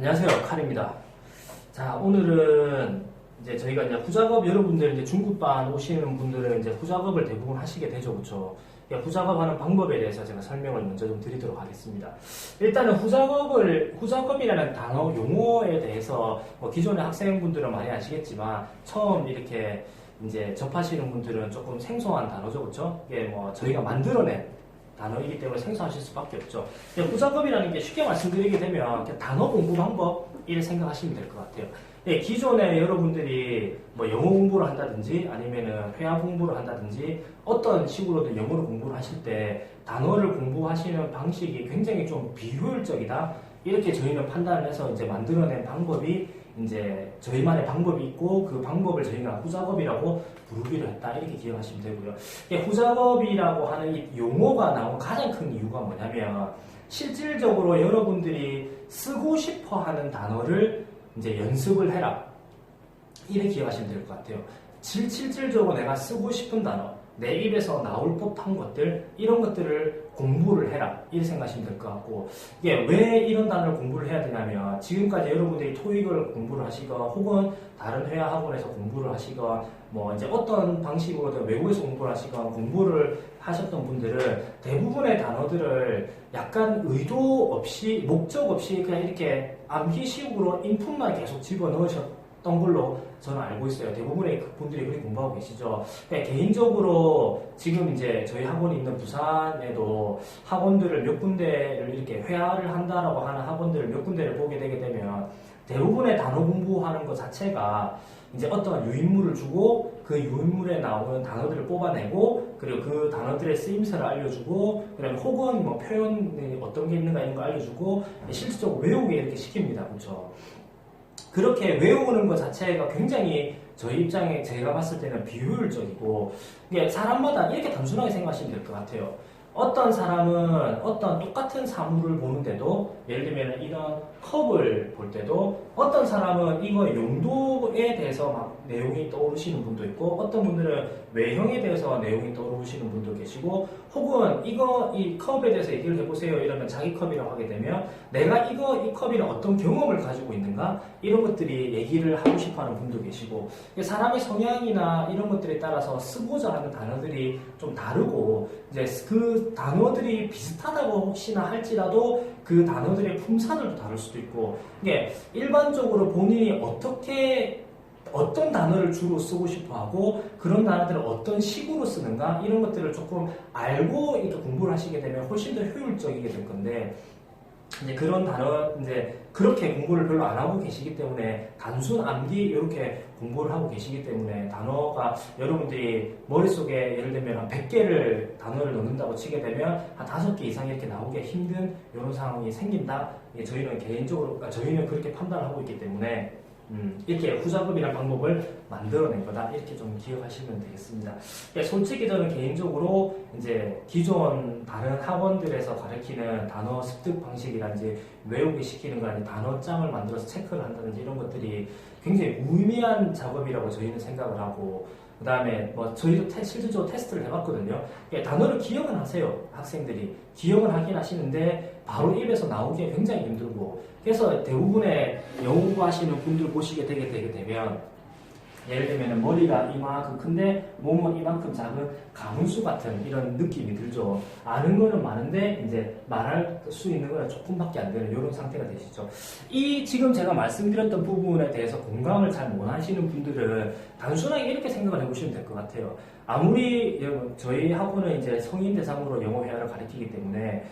안녕하세요, 칼입니다. 자, 오늘은 이제 저희가 이제 후작업 여러분들 이제 중급반 오시는 분들은 이제 후작업을 대부분 하시게 되죠, 그렇죠? 후작업 하는 방법에 대해서 제가 설명을 먼저 좀 드리도록 하겠습니다. 일단은 후작업이라는 단어 용어에 대해서 뭐 기존의 학생분들은 많이 아시겠지만 처음 이렇게 이제 접하시는 분들은 조금 생소한 단어죠, 그렇죠? 이게 뭐 저희가 만들어낸 단어이기 때문에 생소하실 수밖에 없죠. 후작업이라는 게 쉽게 말씀드리게 되면 단어 공부 방법 이렇게 생각하시면 될 것 같아요. 기존에 여러분들이 뭐 영어 공부를 한다든지 아니면은 회화 공부를 한다든지 어떤 식으로든 영어를 공부를 하실 때 단어를 공부하시는 방식이 굉장히 좀 비효율적이다. 이렇게 저희는 판단을 해서 이제 만들어낸 방법이 이제 저희만의 방법이 있고 그 방법을 저희가 후작업이라고 부르기로 했다. 이렇게 기억하시면 되고요. 후작업이라고 하는 이 용어가 나온 가장 큰 이유가 뭐냐면 실질적으로 여러분들이 쓰고 싶어 하는 단어를 이제 연습을 해라. 이렇게 기억하시면 될 것 같아요. 실질적으로 내가 쓰고 싶은 단어, 내 입에서 나올 법한 것들, 이런 것들을 공부를 해라. 이렇게 생각하시면 될 것 같고, 이게 왜 이런 단어를 공부를 해야 되냐면, 지금까지 여러분들이 토익을 공부를 하시거나, 혹은 다른 회화 학원에서 공부를 하시거나, 뭐 이제 어떤 방식으로든 외국에서 공부를 하시거나, 공부를 하셨던 분들은 대부분의 단어들을 약간 의도 없이, 목적 없이 그냥 이렇게 암기식으로 인풋만 계속 집어넣으셨던 걸로 저는 알고 있어요. 대부분의 분들이 그렇게 공부하고 계시죠. 개인적으로 지금 이제 저희 학원이 있는 부산에도 학원들을 몇 군데를 이렇게 회화를 한다라고 하는 학원들을 몇 군데를 보게 되게 되면 대부분의 단어 공부하는 것 자체가 이제 어떤 유인물을 주고 그 유인물에 나오는 단어들을 뽑아내고 그리고 그 단어들의 쓰임새를 알려주고 그다음에 혹은 뭐 표현이 어떤 게 있는가 이런 거 알려주고 실질적으로 외우게 이렇게 시킵니다. 그렇죠? 그렇게 외우는 것 자체가 굉장히 저희 입장에 제가 봤을 때는 비효율적이고 이게 사람마다 이렇게 단순하게 생각하시면 될 것 같아요. 어떤 사람은 어떤 똑같은 사물을 보는데도 예를 들면 이런 컵을 볼 때도 어떤 사람은 이거 용도에 대해서 막 내용이 떠오르시는 분도 있고 어떤 분들은 외형에 대해서 내용이 떠오르시는 분도 계시고 혹은 이 컵에 대해서 얘기를 해보세요 이러면 자기 컵이라고 하게 되면 내가 이 컵이랑 어떤 경험을 가지고 있는가 이런 것들이 얘기를 하고 싶어 하는 분도 계시고 사람의 성향이나 이런 것들에 따라서 쓰고자 하는 단어들이 좀 다르고 이제 그 단어들이 비슷하다고 혹시나 할지라도 그 단어들의 품사들도 다를 수도 있고 이게 일반적으로 본인이 어떤 단어를 주로 쓰고 싶어 하고 그런 단어들을 어떤 식으로 쓰는가 이런 것들을 조금 알고 이렇게 공부를 하시게 되면 훨씬 더 효율적이게 될 건데 이제 그런 단어 이제 그렇게 공부를 별로 안 하고 계시기 때문에 단순 암기 이렇게 공부를 하고 계시기 때문에 단어가 여러분들이 머릿속에 예를 들면 한 100개를 단어를 넣는다고 치게 되면 한 5개 이상 이렇게 나오기 힘든 이런 상황이 생긴다. 저희는 개인적으로 저희는 그렇게 판단을 하고 있기 때문에 이렇게 후작업이라는 방법을 만들어낸 거다. 이렇게 좀 기억하시면 되겠습니다. 솔직히 저는 개인적으로 이제 기존 다른 학원들에서 가르치는 단어 습득 방식이라든지 외우게 시키는 거 아니면 단어장을 만들어서 체크를 한다든지 이런 것들이 굉장히 무의미한 작업이라고 저희는 생각을 하고 그 다음에 뭐 저희도 실질적으로 테스트를 해봤거든요. 단어를 기억은 하세요. 학생들이 기억은 하긴 하시는데 바로 입에서 나오기가 굉장히 힘들고 그래서 대부분의 영어 공부하시는 분들 보시게 되게 되면 예를 들면 머리가 이만큼 큰데 몸은 이만큼 작은 가문수 같은 이런 느낌이 들죠. 아는 거는 많은데 이제 말할 수 있는 거는 조금밖에 안 되는 이런 상태가 되시죠. 이 지금 제가 말씀드렸던 부분에 대해서 공감을 잘 못 하시는 분들은 단순하게 이렇게 생각을 해보시면 될 것 같아요. 아무리 저희 학원은 이제 성인 대상으로 영어 회화를 가르치기 때문에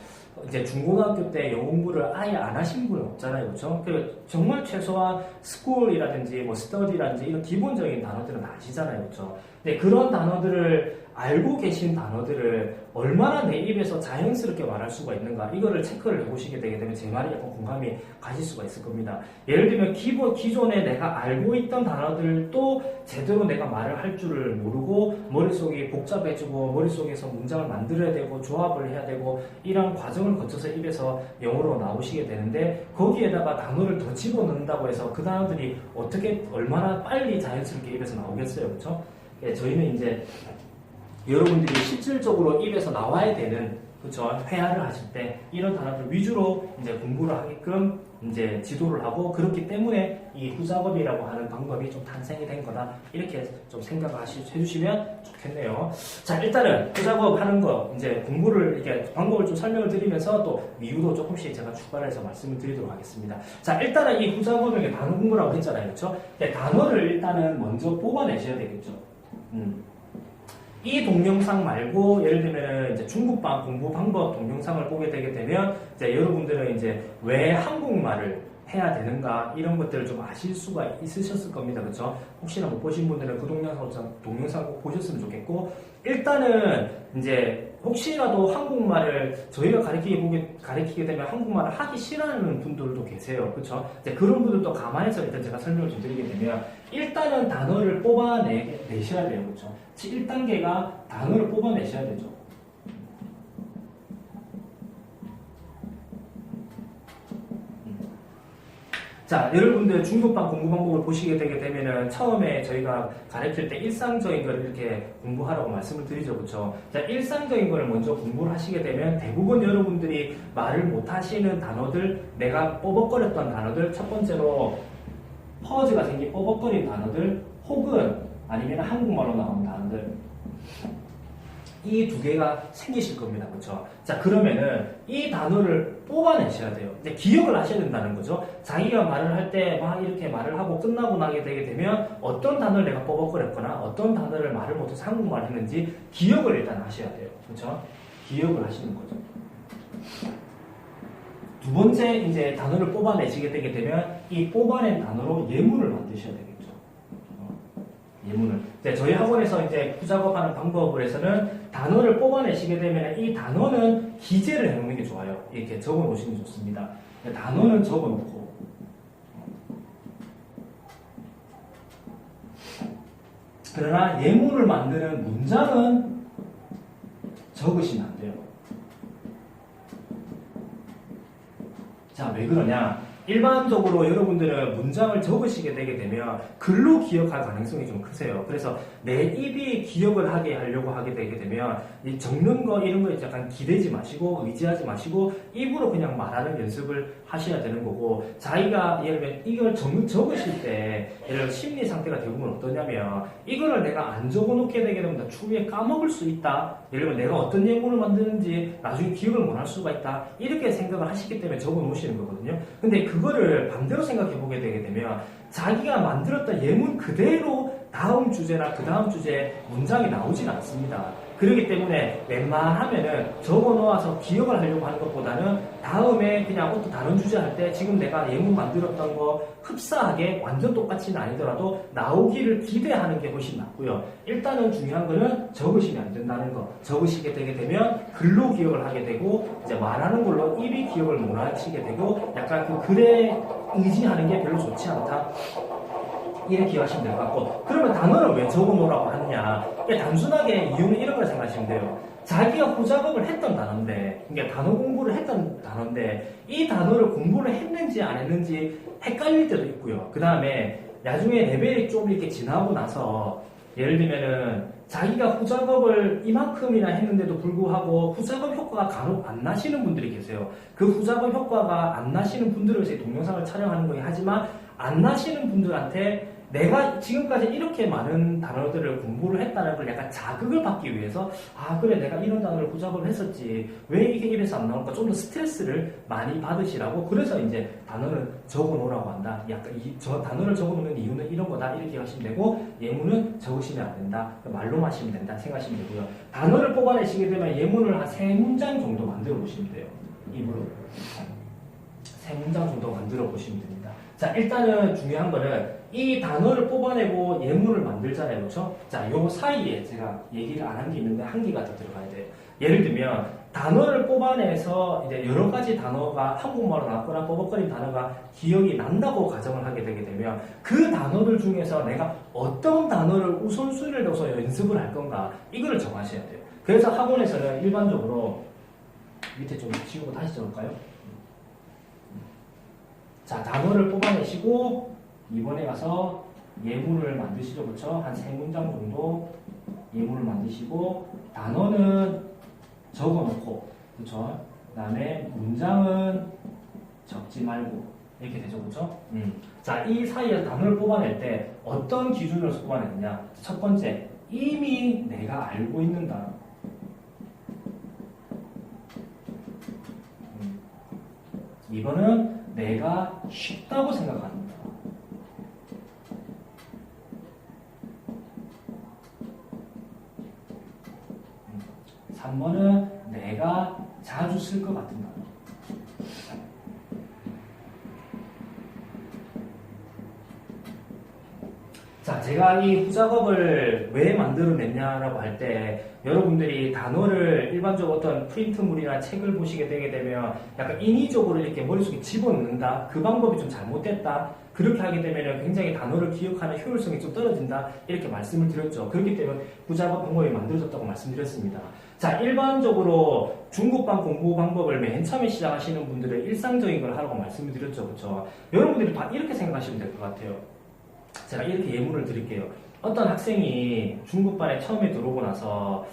이제 중고등학교 때 영어 공부를 아예 안 하신 분은 없잖아요, 그렇죠? 정말 최소한 스쿨이라든지 뭐 스터디라든지 이런 기본적인 단어들은 다 아시잖아요, 그렇죠? 근데 그런 단어들을 알고 계신 단어들을 얼마나 내 입에서 자연스럽게 말할 수가 있는가 이거를 체크를 해보시게 되게 되면 제 말이 약간 공감이 가실 수가 있을 겁니다. 예를 들면 기존에 내가 알고 있던 단어들도 제대로 내가 말을 할 줄을 모르고 머릿속이 복잡해지고 머릿속에서 문장을 만들어야 되고 조합을 해야 되고 이런 과정을 거쳐서 입에서 영어로 나오시게 되는데 거기에다가 단어를 더 집어넣는다고 해서 그 단어들이 어떻게 얼마나 빨리 자연스럽게 입에서 나오겠어요, 그렇죠? 저희는 이제 여러분들이 실질적으로 입에서 나와야 되는 그렇죠. 회화를 하실 때 이런 단어들 위주로 이제 공부를 하게끔 이제 지도를 하고 그렇기 때문에 이 후작업이라고 하는 방법이 좀 탄생이 된 거다. 이렇게 좀 생각을 해주시면 좋겠네요. 자, 일단은 후작업 하는 거 이제 공부를 이렇게 방법을 좀 설명을 드리면서 또 이유도 조금씩 제가 추가를 해서 말씀을 드리도록 하겠습니다. 자, 일단은 이 후작업을 단어 공부라고 했잖아요. 그렇죠? 단어를 일단은 먼저 뽑아내셔야 되겠죠. 이 동영상 말고 예를 들면 이제 중국방 공부 방법 동영상을 보게 되게 되면 이제 여러분들은 이제 왜 한국말을 해야 되는가 이런 것들을 좀 아실 수가 있으셨을 겁니다. 그렇죠? 혹시나 못 보신 분들은 그 동영상 꼭 보셨으면 좋겠고 일단은 이제 혹시라도 한국말을 저희가 가르치게 되면 한국말을 하기 싫어하는 분들도 계세요. 그렇죠? 이제 그런 분들도 감안해서 일단 제가 설명을 좀 드리게 되면 일단은 단어를 뽑아내셔야 돼요. 그렇죠? 1단계가 단어를 뽑아내셔야 되죠. 자, 여러분들 중국방 공부 방법을 보시게 되게 되면은 처음에 저희가 가르칠 때 일상적인 걸 이렇게 공부하라고 말씀을 드리죠. 그렇죠? 자, 일상적인 걸 먼저 공부를 하시게 되면 대부분 여러분들이 말을 못 하시는 단어들, 내가 뻐벅거렸던 단어들, 첫 번째로 퍼즈가 생긴 뻐벅거린 단어들, 혹은 아니면 한국말로 나오는 단어들, 이 두 개가 생기실 겁니다. 그렇죠? 자, 그러면은 이 단어를 뽑아내셔야 돼요. 이제 기억을 하셔야 된다는 거죠. 자기가 말을 할 때 막 이렇게 말을 하고 끝나고 나게 되게 되면 어떤 단어를 내가 뻐벅거렸거나 어떤 단어를 말을 못해서 한국말 했는지 기억을 일단 하셔야 돼요. 그렇죠? 기억을 하시는 거죠. 두 번째 이제 단어를 뽑아내시게 되게 되면 이 뽑아낸 단어로 예문을 만드셔야 되겠죠. 예문을. 이제 저희 학원에서 이제 후작업하는 방법을 해서는 단어를 뽑아내시게 되면 이 단어는 기재를 해놓는 게 좋아요. 이렇게 적어 놓으시는 게 좋습니다. 단어는 적어 놓고 그러나 예문을 만드는 문장은 적으시면 안 돼요. 자, 왜 그러냐? 일반적으로 여러분들은 문장을 적으시게 되게 되면 글로 기억할 가능성이 좀 크세요. 그래서 내 입이 기억을 하게 하려고 하게 되게 되면 이 적는 거 이런 거에 약간 기대지 마시고 의지하지 마시고 입으로 그냥 말하는 연습을 하셔야 되는 거고 자기가 예를 들면 이걸 적으실 때 예를 들어 심리 상태가 대부분 어떠냐면 이거를 내가 안 적어놓게 되게 되면 추후에 까먹을 수 있다. 예를 들면 내가 어떤 예문을 만드는지 나중에 기억을 못 할 수가 있다. 이렇게 생각을 하시기 때문에 적어 놓으시는 거거든요. 근데 그거를 반대로 생각해 보게 되게 되면 자기가 만들었던 예문 그대로 다음 주제나 그 다음 주제에 문장이 나오진 않습니다. 그렇기 때문에 웬만하면은 적어 놓아서 기억을 하려고 하는 것보다는 다음에 그냥 어떤 다른 주제 할 때 지금 내가 예문 만들었던 거 흡사하게 완전 똑같이는 아니더라도 나오기를 기대하는 게 훨씬 낫고요. 일단은 중요한 거는 적으시면 안 된다는 거. 적으시게 되게 되면 글로 기억을 하게 되고 이제 말하는 걸로 입이 기억을 못 하시게 되고 약간 그 글에 의지하는 게 별로 좋지 않다. 이렇게 기억하시면 될 것 같고 그러면 단어를 왜 적어놓으라고 하느냐 단순하게 이유는 이런 걸 생각하시면 돼요. 자기가 후작업을 했던 단어인데 그러니까 단어 공부를 했던 단어인데 이 단어를 공부를 했는지 안 했는지 헷갈릴 때도 있고요. 그 다음에 나중에 레벨이 좀 이렇게 지나고 나서 예를 들면은 자기가 후작업을 이만큼이나 했는데도 불구하고 후작업 효과가 간혹 안 나시는 분들이 계세요. 그 후작업 효과가 안 나시는 분들을 위해서 동영상을 촬영하는 거긴 하지만 안 나시는 분들한테 내가 지금까지 이렇게 많은 단어들을 공부를 했다는 걸 약간 자극을 받기 위해서 아 그래 내가 이런 단어를 후작업을 했었지 왜 이게 이래서 안 나올까 좀 더 스트레스를 많이 받으시라고 그래서 이제 단어를 적어 놓으라고 한다. 약간 저 단어를 적어 놓는 이유는 이런 거다 이렇게 하시면 되고 예문은 적으시면 안 된다. 말로만 하시면 된다 생각하시면 되고요. 단어를 뽑아내시게 되면 예문을 한 3문장 정도 만들어 보시면 돼요. 입으로 3문장 정도 만들어 보시면 됩니다. 자, 일단은 중요한 거는 이 단어를 뽑아내고 예문을 만들잖아요. 그렇죠? 자, 요 사이에 제가 얘기를 안 한 게 있는데 한 개가 더 들어가야 돼요. 예를 들면 단어를 뽑아내서 이제 여러 가지 단어가 한국말로 나왔거나 뻐벅거린 단어가 기억이 난다고 가정을 하게 되게 되면 그 단어들 중에서 내가 어떤 단어를 우선순위를 둬서 연습을 할 건가 이거를 정하셔야 돼요. 그래서 학원에서는 일반적으로 밑에 좀 지우고 다시 적을까요? 자, 단어를 뽑아내시고 이번에 가서 예문을 만드시죠. 그렇죠? 한 3문장 정도 예문을 만드시고 단어는 적어놓고 그쵸? 그 다음에 문장은 적지 말고 이렇게 되죠, 그쵸? 자, 이 사이에 단어를 뽑아낼 때 어떤 기준으로서 뽑아내느냐? 첫 번째, 이미 내가 알고 있는 단어. 2번은 내가 쉽다고 생각하는 단어. 3번은 내가 자주 쓸 것 같은 단어. 자, 제가 이 후작업을 왜 만들어냈냐라고 할 때 여러분들이 단어를 일반적으로 어떤 프린트물이나 책을 보시게 되게 되면 약간 인위적으로 이렇게 머릿속에 집어넣는다. 그 방법이 좀 잘못됐다. 그렇게 하게 되면 굉장히 단어를 기억하는 효율성이 좀 떨어진다. 이렇게 말씀을 드렸죠. 그렇기 때문에 후작업 방법이 만들어졌다고 말씀드렸습니다. 자, 일반적으로 중국방 공부 방법을 맨 처음에 시작하시는 분들은 일상적인 걸 하라고 말씀을 드렸죠. 그렇죠? 여러분들이 다 이렇게 생각하시면 될 것 같아요. 제가 이렇게 예문을 드릴게요. 어떤 학생이 중국반에 처음에 들어오고 나서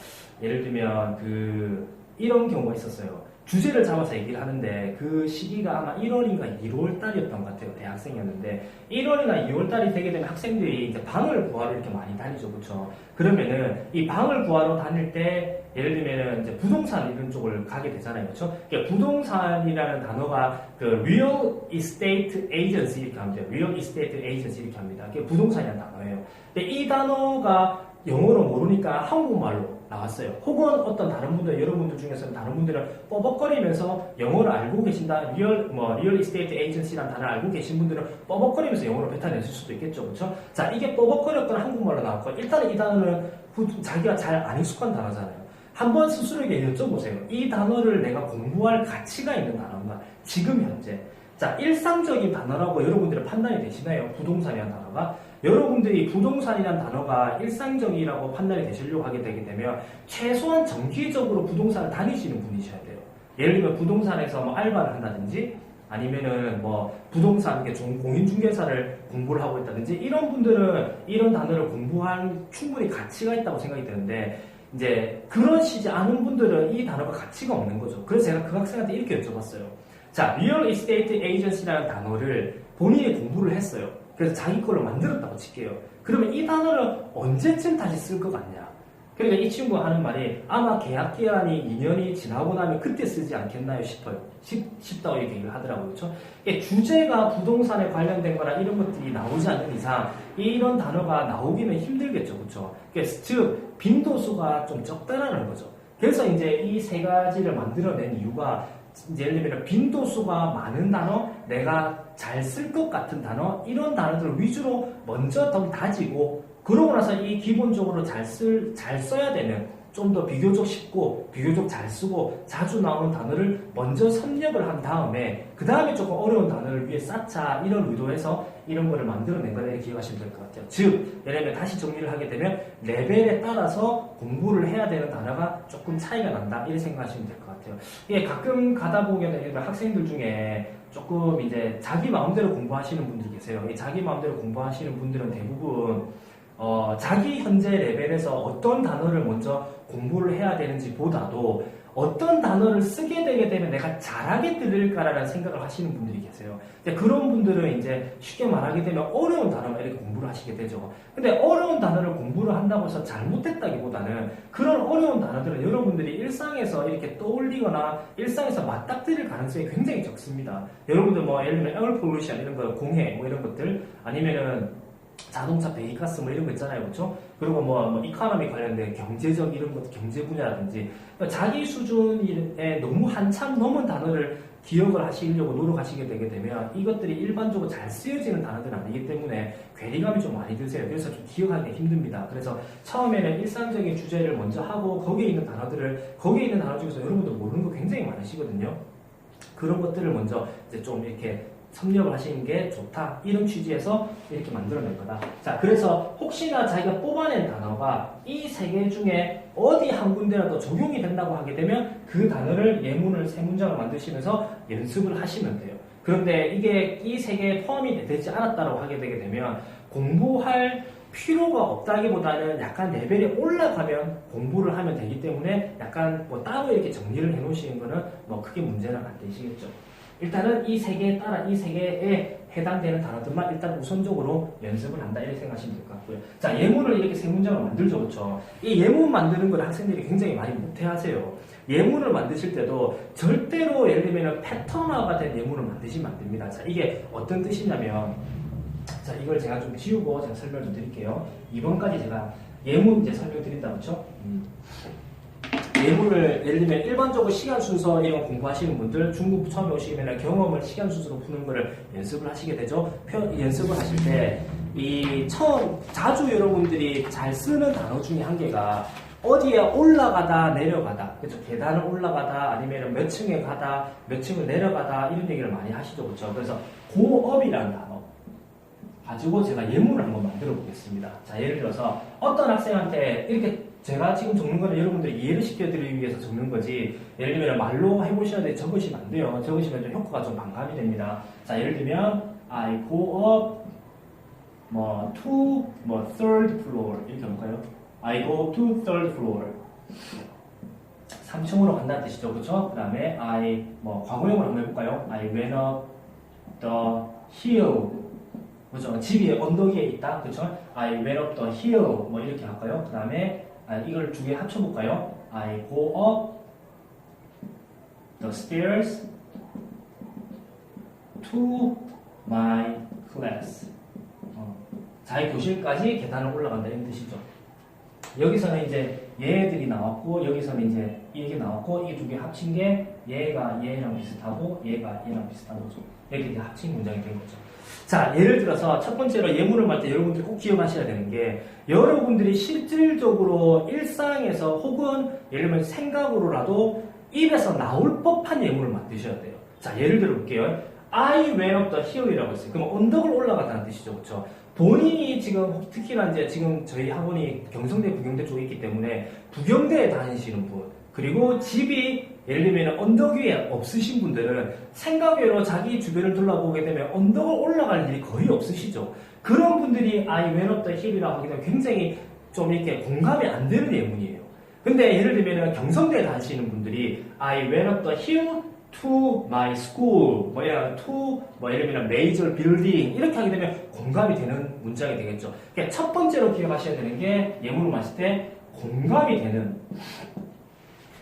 예를 들면 이런 경우가 있었어요. 주제를 잡아서 얘기를 하는데 그 시기가 아마 1월인가 2월 달이었던 것 같아요. 대학생이었는데 1월이나 2월 달이 되게 되면 학생들이 이제 방을 구하러 이렇게 많이 다니죠. 그렇죠? 그러면은 이 방을 구하러 다닐 때 예를 들면은 이제 부동산 이런 쪽을 가게 되잖아요. 그렇죠? 그러니까 부동산이라는 단어가 real estate agency 이렇게 하면 돼요. real estate agency 이렇게 합니다. 그게 부동산이라는 단어예요. 근데 이 단어가 영어로 모르니까 한국말로 나왔어요. 혹은 어떤 다른 분들, 여러분들 중에서는 다른 분들은 뻐벅거리면서 영어를 알고 계신다. 리얼 이스테이트 에이전시라는 단어를 알고 계신 분들은 뻐벅거리면서 영어로 뱉어내실 수도 있겠죠. 그렇죠? 자, 이게 뻐벅거렸거나 한국말로 나왔고, 일단은 이 단어는 자기가 잘 안 익숙한 단어잖아요. 한번 스스로에게 여쭤보세요. 이 단어를 내가 공부할 가치가 있는 단어인가? 지금 현재. 자, 일상적인 단어라고 여러분들은 판단이 되시나요? 부동산이라는 단어가? 여러분들이 부동산이라는 단어가 일상적이라고 판단이 되시려고 하게 되게 되면 최소한 정기적으로 부동산을 다니시는 분이셔야 돼요. 예를 들면 부동산에서 뭐 알바를 한다든지 아니면은 뭐 부동산 공인중개사를 공부를 하고 있다든지 이런 분들은 이런 단어를 공부할 충분히 가치가 있다고 생각이 드는데 이제 그러시지 않은 분들은 이 단어가 가치가 없는 거죠. 그래서 제가 그 학생한테 이렇게 여쭤봤어요. 자, Real Estate Agency라는 단어를 본인이 공부를 했어요. 그래서 자기 걸로 만들었다고 칠게요. 그러면 이 단어를 언제쯤 다시 쓸 것 같냐? 그러니까 이 친구가 하는 말이 아마 계약 기간이 2년이 지나고 나면 그때 쓰지 않겠나요 싶어요. 싶다고 이렇게 얘기를 하더라고요. 그렇죠? 주제가 부동산에 관련된 거나 이런 것들이 나오지 않는 이상 이런 단어가 나오기는 힘들겠죠. 그렇죠? 즉 빈도수가 좀 적다라는 거죠. 그래서 이제 이 세 가지를 만들어낸 이유가 예를 들면 빈도수가 많은 단어, 내가 잘 쓸 것 같은 단어 이런 단어들을 위주로 먼저 더 다지고 그러고 나서 이 기본적으로 잘 써야 되는 좀 더 비교적 쉽고 비교적 잘 쓰고 자주 나오는 단어를 먼저 섭렵을 한 다음에 그 다음에 조금 어려운 단어를 위에 쌓자 이런 의도에서 이런 거를 만들어낸 거다 이렇게 기억하시면 될 것 같아요. 즉 예를 들면 다시 정리를 하게 되면 레벨에 따라서 공부를 해야 되는 단어가 조금 차이가 난다 이렇게 생각하시면 될 것 같아요. 이게 가끔 가다 보면 학생들 중에 조금 이제 자기 마음대로 공부하시는 분들이 계세요. 이 자기 마음대로 공부하시는 분들은 대부분 자기 현재 레벨에서 어떤 단어를 먼저 공부를 해야 되는지 보다도 어떤 단어를 쓰게 되게 되면 내가 잘하게 들릴까라는 생각을 하시는 분들이 계세요. 근데 그런 분들은 이제 쉽게 말하게 되면 어려운 단어만 이렇게 공부를 하시게 되죠. 근데 어려운 단어를 공부를 한다고 해서 잘못됐다기보다는 그런 어려운 단어들은 여러분들이 일상에서 이렇게 떠올리거나 일상에서 맞닥뜨릴 가능성이 굉장히 적습니다. 여러분들 뭐 예를 들면 에어 폴루션 이런 거, 공해 뭐 이런 것들 아니면은 자동차 배기가스 뭐 이런 거 있잖아요. 그렇죠? 그리고 뭐 이코노미 관련된 경제적 이런 것, 경제 분야라든지 그러니까 자기 수준에 너무 한참 넘은 단어를 기억을 하시려고 노력하시게 되게 되면 이것들이 일반적으로 잘 쓰여지는 단어들은 아니기 때문에 괴리감이 좀 많이 드세요. 그래서 좀 기억하기 힘듭니다. 그래서 처음에는 일상적인 주제를 먼저 하고 거기에 있는 단어 중에서 여러분들 모르는 거 굉장히 많으시거든요. 그런 것들을 먼저 이제 좀 이렇게 섭렵을 하시는 게 좋다. 이런 취지에서 이렇게 만들어낸 거다. 자, 그래서 혹시나 자기가 뽑아낸 단어가 이 세 개 중에 어디 한 군데라도 적용이 된다고 하게 되면 그 단어를 예문을 세 문장을 만드시면서 연습을 하시면 돼요. 그런데 이게 이 세 개에 포함이 되지 않았다고 하게 되게 되면 공부할 필요가 없다기보다는 약간 레벨이 올라가면 공부를 하면 되기 때문에 약간 뭐 따로 이렇게 정리를 해 놓으시는 거는 뭐 크게 문제는 안 되시겠죠. 일단은 이 세 개에 따라 이 세 개에 해당되는 단어들만 일단 우선적으로 연습을 한다 이렇게 생각하시면 될 것 같고요. 자, 예문을 이렇게 세 문장을 만들죠, 그렇죠? 이 예문 만드는 걸 학생들이 굉장히 많이 못해하세요. 예문을 만드실 때도 절대로 예를 들면 패턴화가 된 예문을 만드시면 안 됩니다. 자, 이게 어떤 뜻이냐면, 자, 이걸 제가 좀 지우고 제가 설명 좀 드릴게요. 2번까지 제가 예문 이제 설명드린다, 그렇죠? 예문을 예를 들면 일반적으로 시간 순서 이런 거 공부하시는 분들 중급 처음에 오시면 경험을 시간 순서로 푸는 거를 연습을 하시게 되죠. 연습을 하실 때 이 처음 자주 여러분들이 잘 쓰는 단어 중에 한 개가 어디에 올라가다 내려가다, 그렇죠? 계단을 올라가다 아니면 몇 층에 가다 몇 층을 내려가다 이런 얘기를 많이 하시죠, 그렇죠? 그래서 고업이라는 단어 가지고 제가 예문을 한번 만들어 보겠습니다. 자, 예를 들어서 어떤 학생한테 이렇게 제가 지금 적는 거는 여러분들이 이해를 시켜드리기 위해서 적는 거지, 예를 들면 말로 해보셔야 돼 적으시면 안 돼요. 적으시면 좀 효과가 좀 반감이 됩니다. 자, 예를 들면 I go up to third floor 이렇게 해볼까요? I go to third floor 3층으로 간다는 뜻이죠, 그렇죠? 그 다음에 I 과거형으로 한번 해볼까요? I went up the hill, 그렇죠? 집이 언덕 위에 있다, 그렇죠? I went up the hill 이렇게 할까요? 그 다음에 이걸 두 개 합쳐볼까요? I go up the stairs to my class. 자기 교실까지 계단을 올라간다 이런 뜻이죠. 여기서는 이제 얘들이 나왔고 여기서는 이제 이게 나왔고 이 두 개 합친 게 얘가 얘랑 비슷하고 얘가 얘랑 비슷한 거죠. 이렇게 합친 문장이 된 거죠. 자, 예를 들어서 첫 번째로 예문을 말 때 여러분들이 꼭 기억하셔야 되는 게, 여러분들이 실질적으로 일상에서 혹은 예를 들면 생각으로라도 입에서 나올 법한 예문을 만드셔야 돼요. 자, 예를 들어 볼게요. I went up the hill이라고 했어요. 그럼 언덕을 올라갔다는 뜻이죠, 그렇죠? 본인이 지금 특히나 이제 지금 저희 학원이 경성대 부경대 쪽에 있기 때문에 부경대에 다니시는 분, 그리고 집이 예를 들면 언덕 위에 없으신 분들은 생각외로 자기 주변을 둘러보게 되면 언덕을 올라갈 일이 거의 없으시죠. 그런 분들이 I went up the hill이라고 하게 되면 굉장히 좀 이렇게 공감이 안 되는 예문이에요. 근데 예를 들면 경성대에 다니시는 분들이 I went up the hill to my school, 예를 들면 major building 이렇게 하게 되면 공감이 되는 문장이 되겠죠. 그러니까 첫 번째로 기억하셔야 되는 게 예문을 마실 때 공감이 되는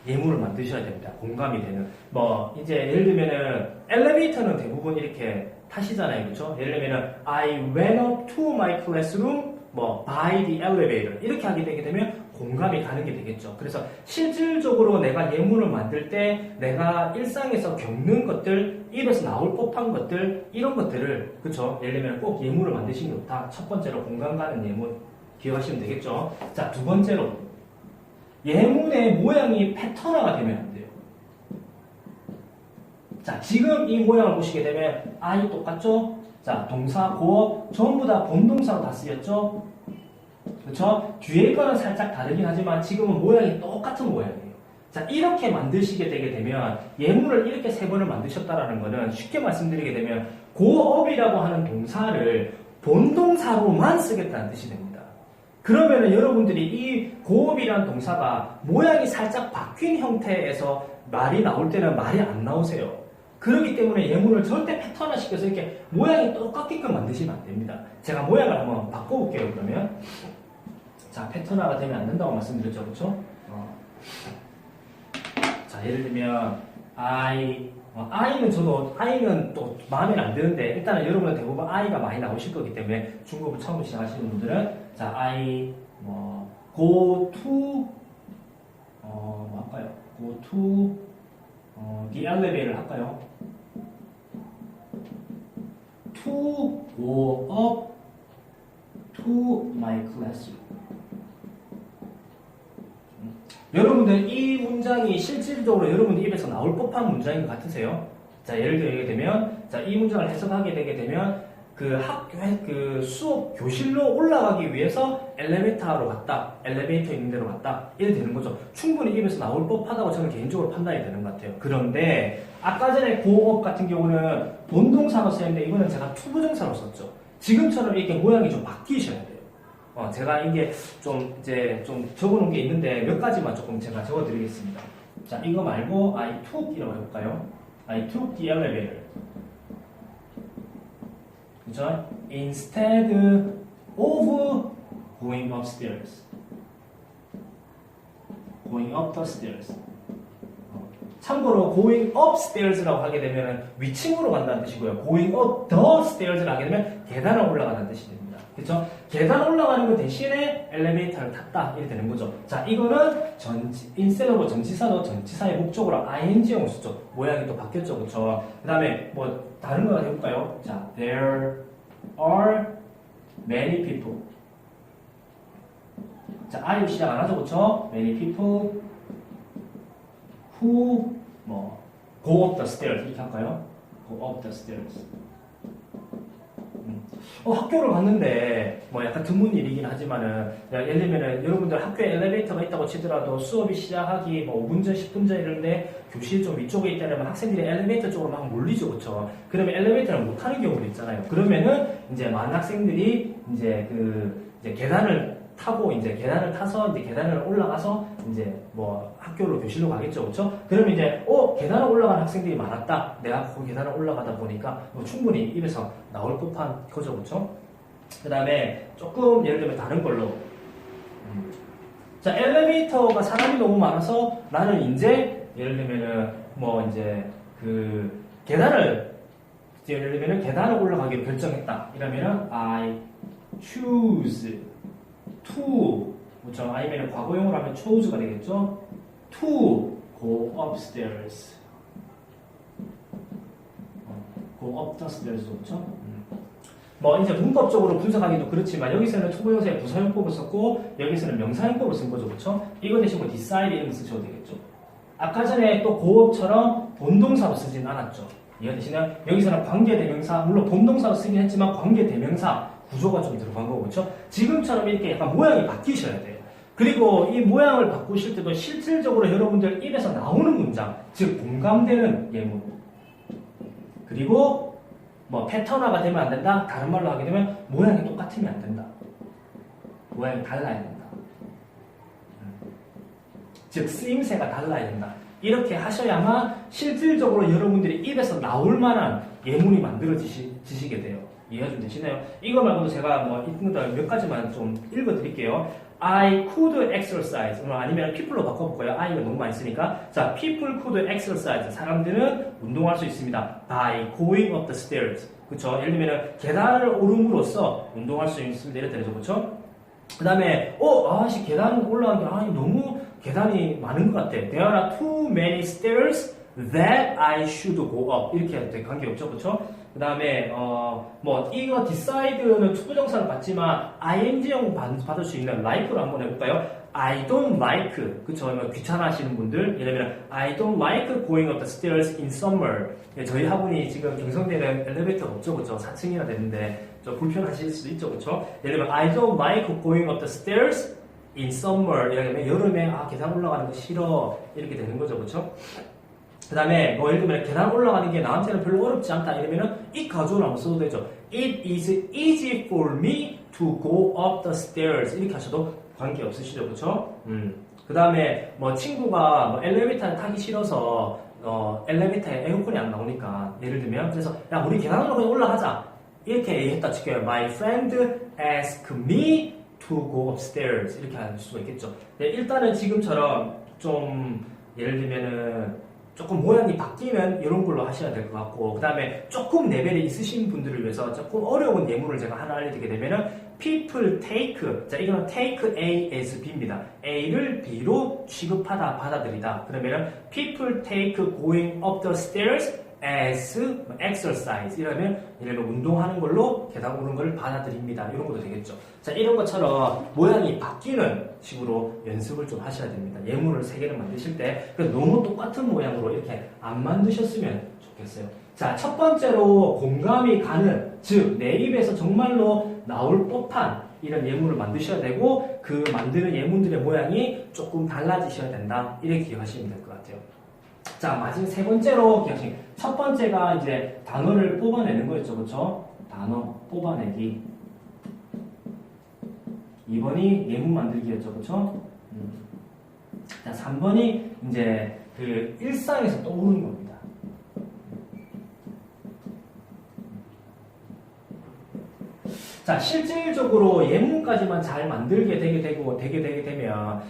예문을 만드셔야 됩니다. 공감이 되는. 이제 예를 들면은 엘리베이터는 대부분 이렇게 타시잖아요. 그렇죠? 예를 들면은 I went up to my classroom by the elevator 이렇게 하게 되게 되면 공감이 가는 게 되겠죠. 그래서 실질적으로 내가 예문을 만들 때 내가 일상에서 겪는 것들, 입에서 나올 법한 것들, 이런 것들을, 그렇죠? 예를 들면 꼭 예문을 만드시는 게 좋다. 첫 번째로 공감 가는 예문 기억하시면 되겠죠. 자, 두 번째로 예문의 모양이 패턴화가 되면 안 돼요. 자, 지금 이 모양을 보시게 되면 I 똑같죠? 자, 동사, 고업 전부 다 본동사로 다 쓰였죠? 그렇죠? 뒤에 거는 살짝 다르긴 하지만 지금은 모양이 똑같은 모양이에요. 자, 이렇게 만드시게 되게 되면 예문을 이렇게 세 번을 만드셨다라는 거는 쉽게 말씀드리게 되면 고업이라고 하는 동사를 본동사로만 쓰겠다는 뜻이 됩니다. 그러면은 여러분들이 이 고업이라는 동사가 모양이 살짝 바뀐 형태에서 말이 나올 때는 말이 안 나오세요. 그렇기 때문에 예문을 절대 패턴화 시켜서 이렇게 모양이 똑같게끔 만드시면 안 됩니다. 제가 모양을 한번 바꿔볼게요, 그러면. 자, 패턴화가 되면 안 된다고 말씀드렸죠, 그렇죠? 자, 예를 들면 I는 또 마음에 안 드는데 일단은 여러분은 대부분 I가 많이 나오실 거기 때문에 중국을 처음 시작하시는 분들은 자, I go to 할까요? go to the elevator 할까요? to go up to my classroom. 여러분들 이 문장이 실질적으로 여러분들 입에서 나올 법한 문장인 것 같으세요? 자, 예를 들게 되면, 자, 이 문장을 해석하게 되게 되면, 그 수업 교실로 올라가기 위해서 엘리베이터로 갔다. 엘리베이터 있는 데로 갔다. 이래 되는 거죠. 충분히 입에서 나올 법하다고 저는 개인적으로 판단이 되는 것 같아요. 그런데, 아까 전에 고업 같은 경우는 본동사로 쓰였는데, 이거는 제가 투부정사로 썼죠. 지금처럼 이렇게 모양이 좀 바뀌셔야 돼요. 제가 이게 좀 이제 좀 적어놓은 게 있는데 몇 가지만 조금 제가 적어드리겠습니다. 자, 이거 말고 I took이라고 해볼까요? I took the elevator. 그죠? Instead of going upstairs. going up the stairs. 참고로 going upstairs라고 하게 되면 위층으로 간다는 뜻이고요. going up the stairs를 하게 되면 계단을 올라가는 뜻이 됩니다. 그렇죠? 계단 올라가는 것 대신에 엘리베이터를 탔다 이렇게 되는 거죠. 자, 이거는 instead of 전치사의 목적으로 ing형을 쓰죠. 모양이 또 바뀌었죠, 그렇죠? 그 다음에 뭐 다른 거 해볼까요? 자, there are many people. 자, I로 시작 안 하죠, 그렇죠? Many people who go up the stairs 이렇게 할까요? go up the stairs. 학교를 갔는데 뭐 약간 드문 일이긴 하지만은 예를 들면은 여러분들 학교에 엘리베이터가 있다고 치더라도 수업이 시작하기 뭐 5분 전, 10분 전 이런데 교실 좀 위쪽에 있다면 학생들이 엘리베이터 쪽으로 막 몰리죠, 그렇죠? 그러면 엘리베이터를 못 타는 경우도 있잖아요. 그러면은 이제 많은 학생들이 이제 이제 계단을 타고 이제 계단을 타서 이제 계단을 올라가서 이제 뭐 학교로 교실로 가겠죠, 그렇죠? 그러면 이제 계단을 올라가는 학생들이 많았다. 내가 그 계단을 올라가다 보니까 뭐 충분히 입에서 나올 법한 거죠, 그렇죠? 그 다음에 조금 예를 들면 다른 걸로 자, 엘리베이터가 사람이 너무 많아서 나는 이제 예를 들면은 뭐 이제 계단을 예를 들면은 계단을 올라가기로 결정했다. 이러면은 I choose to, 그렇죠? 아니면 과거용으로 하면 chose가 되겠죠? to go upstairs. go up the stairs, 그렇죠? 뭐 이제 문법적으로 분석하기도 그렇지만 여기서는 투부정사의 부사용법을 썼고 여기서는 명사용법을 쓴 거죠, 그렇죠? 이거 대신 뭐 decide 이런 거 쓰셔도 되겠죠. 아까 전에 또 go up처럼 본동사로 쓰진 않았죠. 이해되시나요? 여기서는 관계대명사, 물론 본동사로 쓰긴 했지만 관계대명사 구조가 좀 들어간 거고, 그렇죠? 지금처럼 이렇게 약간 모양이 바뀌셔야 돼요. 그리고 이 모양을 바꾸실 때도 실질적으로 여러분들 입에서 나오는 문장, 즉 공감되는 예문. 그리고 뭐 패턴화가 되면 안 된다. 다른 말로 하게 되면 모양이 똑같으면 안 된다. 모양이 달라야 된다. 즉 쓰임새가 달라야 된다. 이렇게 하셔야만 실질적으로 여러분들이 입에서 나올 만한 예문이 만들어지시게 돼요. 이해가 좀 되시나요? 이거 말고도 제가 뭐 몇 가지만 좀 읽어드릴게요. I could exercise. 아니면 people로 바꿔볼까요? I가 너무 많이 쓰니까. 자, people could exercise. 사람들은 운동할 수 있습니다. By going up the stairs. 그쵸? 예를 들면 계단을 오름으로써 운동할 수 있습니다. 이렇게 되죠. 그쵸? 그 다음에 계단 올라가는 게 너무 계단이 많은 것 같아. There are too many stairs that I should go up. 이렇게 해도 관계없죠. 그쵸? 그 다음에 뭐 이거 decide는 투부정사를 받지만 ing형 받을 수 있는 like로 한번 해볼까요? I don't like, 그쵸? 귀찮아하시는 분들, 예를 들면 I don't like going up the stairs in summer. 저희 학원이 지금 경성대는 엘리베이터가 없죠, 그쵸? 4층이나 되는데 좀 불편하실 수도 있죠, 그쵸? 예를 들면 I don't like going up the stairs in summer. 이렇게 되면 여름에 계단 올라가는 거 싫어 이렇게 되는 거죠, 그쵸? 그 다음에 뭐 예를 들면 계단 올라가는 게 나한테는 별로 어렵지 않다 이러면은 이 가조를 한번 써도 되죠. It is easy for me to go up the stairs. 이렇게 하셔도 관계 없으시죠, 그렇죠? 그 다음에 뭐 친구가 뭐 엘리베이터를 타기 싫어서 엘리베이터에 에어컨이 안 나오니까 예를 들면 그래서 야 우리 계단으로 그냥 올라가자 이렇게 얘기했다 칠게요. My friend asked me to go upstairs. 이렇게 할 수가 있겠죠. 네, 일단은 지금처럼 좀 예를 들면은 조금 모양이 바뀌면 이런 걸로 하셔야 될 것 같고, 그 다음에 조금 레벨이 있으신 분들을 위해서 조금 어려운 예문을 제가 하나 알려드리게 되면은 people take, 자 이거는 take A as B입니다. A를 B로 취급하다, 받아들이다. 그러면은 people take going up the stairs as exercise. 이러면 운동하는 걸로 계단 오르는 걸 받아들입니다. 이런 것도 되겠죠. 자, 이런 것처럼 모양이 바뀌는 식으로 연습을 좀 하셔야 됩니다. 예문을 3개를 만드실 때 너무 똑같은 모양으로 이렇게 안 만드셨으면 좋겠어요. 자, 첫 번째로 공감이 가는, 즉 내 입에서 정말로 나올 법한 이런 예문을 만드셔야 되고 그 만드는 예문들의 모양이 조금 달라지셔야 된다. 이렇게 기억하시면 될 것 같아요. 자, 마지막 세 번째로 기억하시면 첫 번째가 이제 단어를 뽑아내는 거였죠, 그렇죠? 단어 뽑아내기. 2번이 예문 만들기였죠. 그쵸? 자, 3번이 이제 그 일상에서 떠오르는 겁니다. 자, 실질적으로 예문까지만 잘 만들게 되게 되면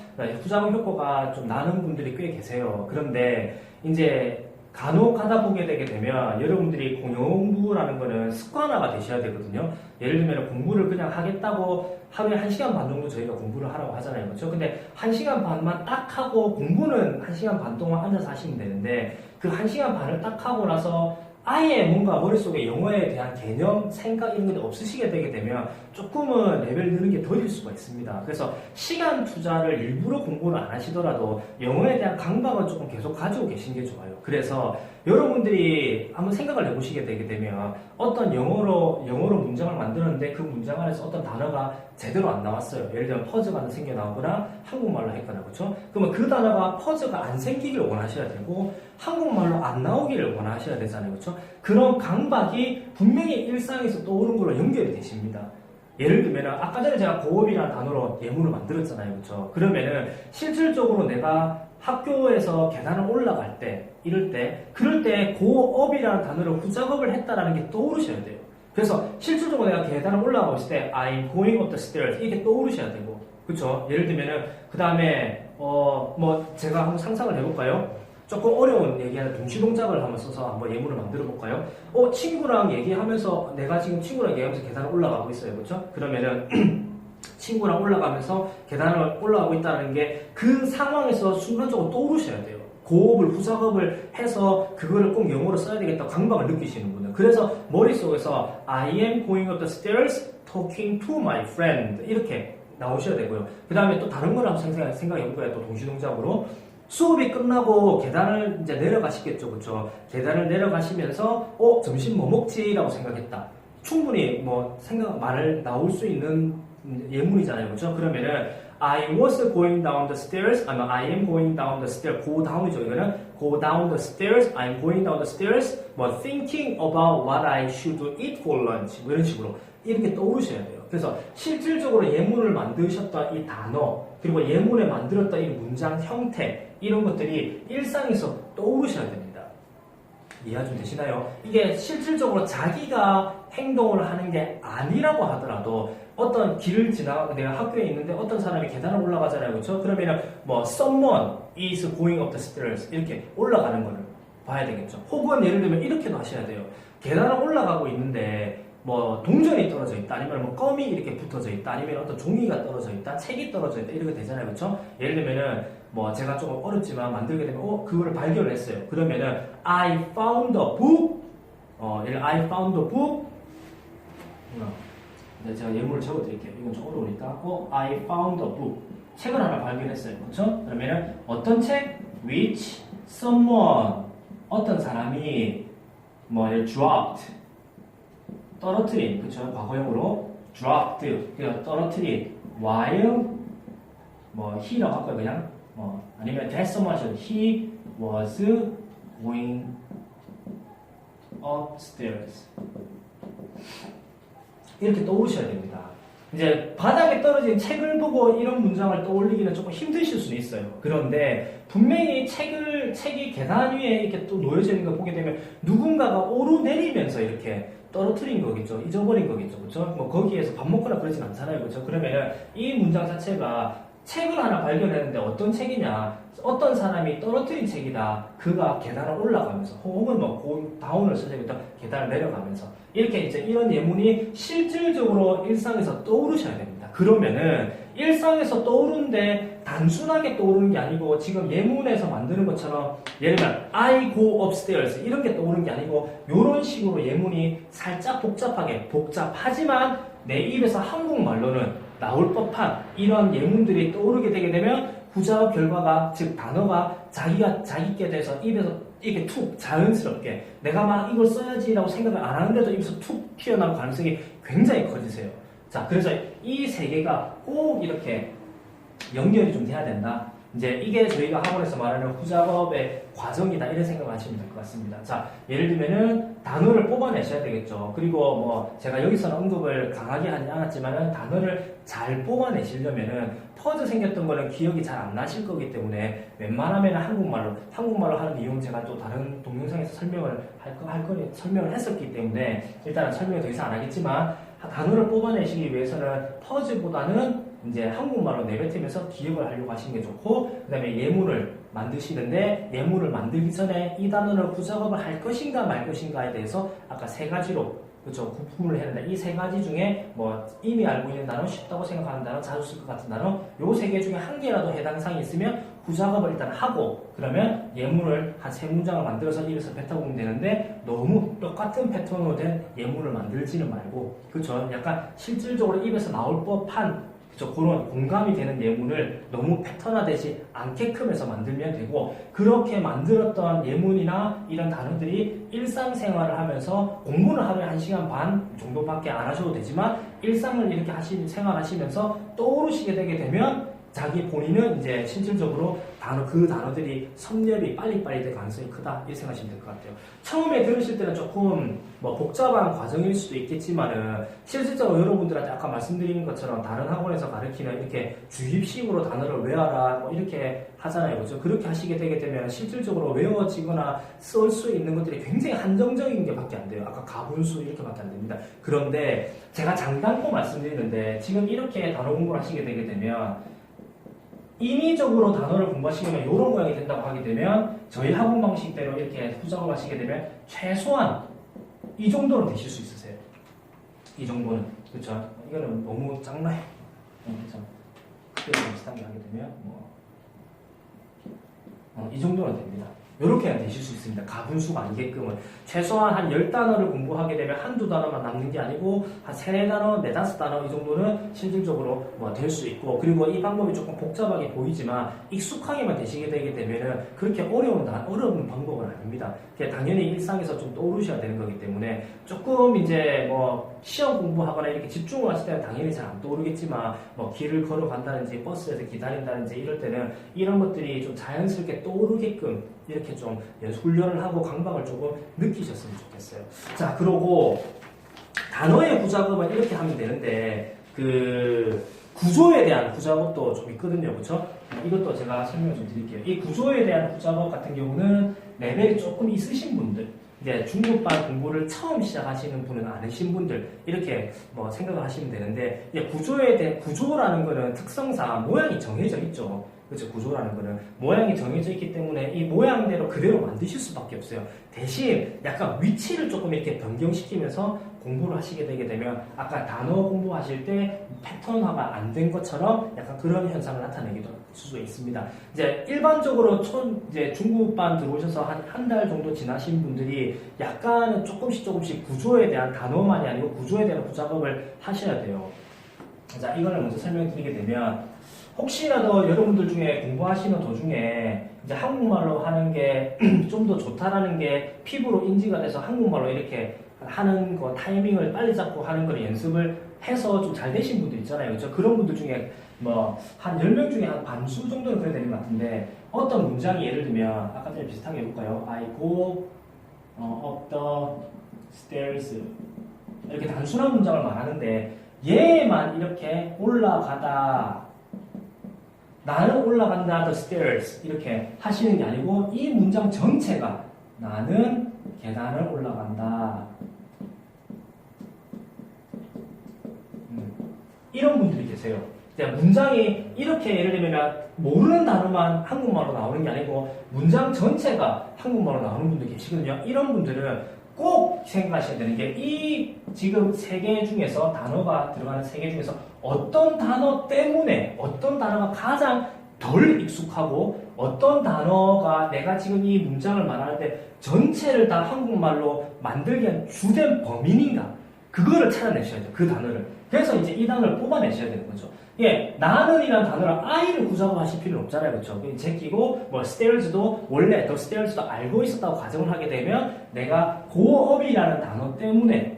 후작업 효과가 좀 나는 분들이 꽤 계세요. 그런데 이제 간혹 하다 보게 되게 되면 여러분들이 공용공부라는 거는 습관화가 되셔야 되거든요. 예를 들면 공부를 그냥 하겠다고 하루에 1시간 반 정도 저희가 공부를 하라고 하잖아요. 그렇죠? 근데 1시간 반만 딱 하고 공부는 1시간 반 동안 앉아서 하시면 되는데 그 1시간 반을 딱 하고 나서 아예 뭔가 머릿속에 영어에 대한 개념, 생각 이런 게 없으시게 되게 되면 조금은 레벨 느는 게 더딜 수가 있습니다. 그래서 시간 투자를 일부러 공부를 안 하시더라도 영어에 대한 강박을 조금 계속 가지고 계신 게 좋아요. 그래서 여러분들이 한번 생각을 해보시게 되게 되면 어떤 영어로 문장을 만드는데 그 문장 안에서 어떤 단어가 제대로 안 나왔어요. 예를 들면 퍼즈가 안 생겨 나오거나 한국말로 했거나 그렇죠? 그러면 그 단어가 퍼즈가 안 생기길 원하셔야 되고 한국말로 안 나오기를 원하셔야 되잖아요. 그렇죠? 그런 강박이 분명히 일상에서 떠오른 걸로 연결이 되십니다. 예를 들면 아까 전에 제가 고업이라는 단어로 예문을 만들었잖아요. 그렇죠? 그러면은 실질적으로 내가 학교에서 계단을 올라갈 때 그럴 때 고업이라는 단어로 후작업을 했다라는 게 떠오르셔야 돼요. 그래서 실질적으로 내가 계단을 올라가고 있을 때 I'm going up the stairs 이게 떠오르셔야 되고 그렇죠? 예를 들면은 그 다음에 뭐 제가 한번 상상을 해볼까요? 조금 어려운 얘기하는 동시동작을 한번 써서 한번 예문을 만들어 볼까요? 친구랑 얘기하면서 내가 지금 친구랑 얘기하면서 계단을 올라가고 있어요. 그렇죠? 그러면은 친구랑 올라가면서 계단을 올라가고 있다는 게 그 상황에서 순간적으로 떠오르셔야 돼요. 고업을 후작업을 해서 그거를 꼭 영어로 써야 되겠다 강박을 느끼시는군요. 그래서 머릿속에서 I am going up the stairs talking to my friend 이렇게 나오셔야 되고요. 그 다음에 또 다른 걸 한번 생각해 볼 거예요. 또 동시동작으로 수업이 끝나고 계단을 이제 내려가시겠죠. 그렇죠? 계단을 내려가시면서 점심 뭐 먹지라고 생각했다. 충분히 뭐 말을 나올 수 있는 예문이잖아요. 그렇죠? 그러면은 I was going down the stairs, 아니면 I am going down the stairs, go down이죠. 이거는 go down the stairs, I'm going down the stairs, 뭐 thinking about what I should eat for lunch, 뭐 이런 식으로 이렇게 떠오르셔야 돼요. 그래서 실질적으로 예문을 만드셨던 이 단어, 그리고 예문에 만들었던 이 문장 형태, 이런 것들이 일상에서 떠오르셔야 됩니다. 이해가 좀 되시나요? 이게 실질적으로 자기가 행동을 하는 게 아니라고 하더라도 어떤 길을 지나가고 내가 학교에 있는데 어떤 사람이 계단을 올라가잖아요. 그렇죠? 그러면은 뭐 someone is going up the stairs 이렇게 올라가는 거를 봐야 되겠죠. 혹은 예를 들면 이렇게도 하셔야 돼요. 계단을 올라가고 있는데 뭐 동전이 떨어져 있다 아니면 뭐 껌이 이렇게 붙어져 있다 아니면 어떤 종이가 떨어져 있다 책이 떨어져 있다 이렇게 되잖아요. 그렇죠? 예를 들면은 뭐 제가 조금 어렵지만 만들게 되면 그거를 발견을 했어요. 그러면은 I found a book I found a book 네, 제가 예문을 적어드릴게요. 이건 좀 어려우니까 I found a book 책을 하나 발견했어요. 그렇죠? 그러면은 어떤 책? which someone 어떤 사람이 뭐 dropped 떨어뜨린 그렇죠? 과거형으로 dropped 그러니까 떨어뜨린 while 뭐 he라고 할까요? 그냥 아니면 that someone he was going upstairs 이렇게 떠오르셔야 됩니다. 이제 바닥에 떨어진 책을 보고 이런 문장을 떠올리기는 조금 힘드실 수는 있어요. 그런데 분명히 책이 계단 위에 이렇게 또 놓여져 있는 거 보게 되면 누군가가 오르내리면서 이렇게 떨어뜨린 거겠죠. 잊어버린 거겠죠. 그렇죠? 뭐 거기에서 밥 먹거나 그러진 않잖아요. 그렇죠? 그러면 이 문장 자체가 책을 하나 발견했는데 어떤 책이냐? 어떤 사람이 떨어뜨린 책이다. 그가 계단을 올라가면서 혹은 뭐 다운을 쓰려면 계단을 내려가면서 이렇게 이제 이런 예문이 실질적으로 일상에서 떠오르셔야 됩니다. 그러면은 일상에서 떠오르는데 단순하게 떠오르는 게 아니고 지금 예문에서 만드는 것처럼 예를 들면 I go upstairs 이런 게 떠오르는 게 아니고 이런 식으로 예문이 살짝 복잡하지만 내 입에서 한국말로는 나올 법한 이런 예문들이 떠오르게 되게 되면 후작업 결과가 즉 단어가 자기께 대해서 입에서 이렇게 툭 자연스럽게 내가 막 이걸 써야지라고 생각을 안 하는데도 입에서 툭 튀어나올 가능성이 굉장히 커지세요. 자, 그래서 이 세 개가 꼭 이렇게 연결이 좀 돼야 된다. 이제 이게 저희가 학원에서 말하는 후작업의 과정이다 이런 생각하시면 될 것 같습니다. 자, 예를 들면은 단어를 뽑아내셔야 되겠죠. 그리고 뭐 제가 여기서는 언급을 강하게 하지 않았지만은 단어를 잘 뽑아내시려면은 퍼즐 생겼던 거는 기억이 잘 안 나실 거기 때문에 웬만하면 한국말로 하는 이유는 제가 또 다른 동영상에서 설명을 했었기 때문에 일단은 설명을 더 이상 안 하겠지만 단어를 뽑아내시기 위해서는 퍼즐보다는 이제 한국말로 내뱉으면서 기억을 하려고 하시는 게 좋고, 그 다음에 예문을 만드시는데 예문을 만들기 전에 이 단어를 후작업을 할 것인가 말 것인가에 대해서 아까 세 가지로 그렇죠 구분을 했는데 이 세 가지 중에 뭐 이미 알고 있는 단어, 쉽다고 생각하는 단어, 자주 쓸 것 같은 단어 요 세 개 중에 한 개라도 해당 사항이 있으면 후작업을 일단 하고 그러면 예문을 한 세 문장을 만들어서 입에서 뱉어보면 되는데 너무 똑같은 패턴으로 된 예문을 만들지는 말고 그렇죠 약간 실질적으로 입에서 나올 법한 그런 공감이 되는 예문을 너무 패턴화되지 않게끔 해서 만들면 되고 그렇게 만들었던 예문이나 이런 단어들이 일상생활을 하면서 공부는 하루에 1시간 반 정도밖에 안 하셔도 되지만 일상을 이렇게 생활하시면서 떠오르시게 되게 되면 자기 본인은 이제 실질적으로 그 단어들이 섭렵이 빨리빨리 될 가능성이 크다 이렇게 생각하시면 될 것 같아요. 처음에 들으실 때는 조금 뭐 복잡한 과정일 수도 있겠지만은 실질적으로 여러분들한테 아까 말씀드린 것처럼 다른 학원에서 가르치는 이렇게 주입식으로 단어를 외워라 뭐 이렇게 하잖아요. 그렇죠? 그렇게 하시게 되게 되면 실질적으로 외워지거나 쓸 수 있는 것들이 굉장히 한정적인 게 밖에 안 돼요. 아까 가분수 이렇게밖에 안 됩니다. 그런데 제가 장단코 말씀드리는데 지금 이렇게 단어 공부를 하시게 되게 되면 인위적으로 단어를 공부하시면 이런 모양이 된다고 하게 되면 저희 학원 방식대로 이렇게 후작을 하시게 되면 최소한 이 정도는 되실 수 있으세요. 이 정도는 그렇죠. 이거는 너무 작나요? 그렇죠. 그때랑 비슷하게 하게 되면 이 정도는 됩니다. 이렇게는 되실 수 있습니다. 가분수가 아니게끔은 최소한 한 10단어를 공부하게 되면 한두 단어만 남는 게 아니고 한 3, 4단어, 4, 5단어 이 정도는 실질적으로 될 수 있고 그리고 이 방법이 조금 복잡하게 보이지만 익숙하게만 되시게 되게 되면은 그렇게 어려운 방법은 아닙니다. 당연히 일상에서 좀 떠오르셔야 되는 거기 때문에 조금 이제 시험 공부하거나 이렇게 집중을 하실 때는 당연히 잘 안 떠오르겠지만 길을 걸어간다든지 버스에서 기다린다든지 이럴 때는 이런 것들이 좀 자연스럽게 떠오르게끔 이렇게 좀 훈련을 하고 강박을 조금 느끼셨으면 좋겠어요. 자, 그러고 단어의 후작업은 이렇게 하면 되는데 그 구조에 대한 후작업도 좀 있거든요. 그렇죠? 이것도 제가 설명을 좀 드릴게요. 이 구조에 대한 후작업 같은 경우는 레벨이 조금 있으신 분들 이제 중급반 공부를 처음 시작하시는 분은 아니신 분들 이렇게 생각을 하시면 되는데 구조라는 거는 특성상 모양이 정해져 있죠. 그렇죠. 구조라는 거는 모양이 정해져 있기 때문에 이 모양대로 그대로 만드실 수밖에 없어요. 대신 약간 위치를 조금 이렇게 변경시키면서 공부를 하시게 되게 되면 아까 단어 공부하실 때 패턴화가 안 된 것처럼 약간 그런 현상을 나타내기도 할 수가 있습니다. 이제 일반적으로 이제 중급반 들어오셔서 한 달 정도 지나신 분들이 약간은 조금씩 구조에 대한 단어만이 아니고 구조에 대한 후작업을 하셔야 돼요. 자, 이거를 먼저 설명드리게 되면 혹시라도 여러분들 중에 공부하시는 도중에 이제 한국말로 하는 게 좀 더 좋다라는 게 피부로 인지가 돼서 한국말로 이렇게 하는 거 타이밍을 빨리 잡고 하는 걸 연습을 해서 좀 잘 되신 분들 있잖아요. 그렇죠? 그런 분들 중에 한 10명 중에 한 반수 정도는 그래야 되는 것 같은데 어떤 문장이 예를 들면 아까 전에 비슷하게 해볼까요? I go up the stairs 이렇게 단순한 문장을 말하는데 얘만 이렇게 올라가다 나는 올라간다 the stairs 이렇게 하시는 게 아니고 이 문장 전체가 나는 계단을 올라간다 이런 분들이 계세요. 문장이 이렇게 예를 들면 모르는 단어만 한국말로 나오는 게 아니고 문장 전체가 한국말로 나오는 분들 계시거든요. 이런 분들은 꼭 생각하셔야 되는 게 이 지금 3개 중에서 단어가 들어가는 3개 중에서 어떤 단어 때문에 어떤 단어가 가장 덜 익숙하고 어떤 단어가 내가 지금 이 문장을 말할 때 전체를 다 한국말로 만들기 위한 주된 범인인가 그거를 찾아내셔야 돼요. 그 단어를. 그래서 이제 이 단어를 뽑아내셔야 되는 거죠. 예, 나는이라는 단어를 I를 구작을 하실 필요는 없잖아요. 그렇죠? 제끼고 stairs도 원래 the stairs도 알고 있었다고 가정을 하게 되면 내가 go up이라는 단어 때문에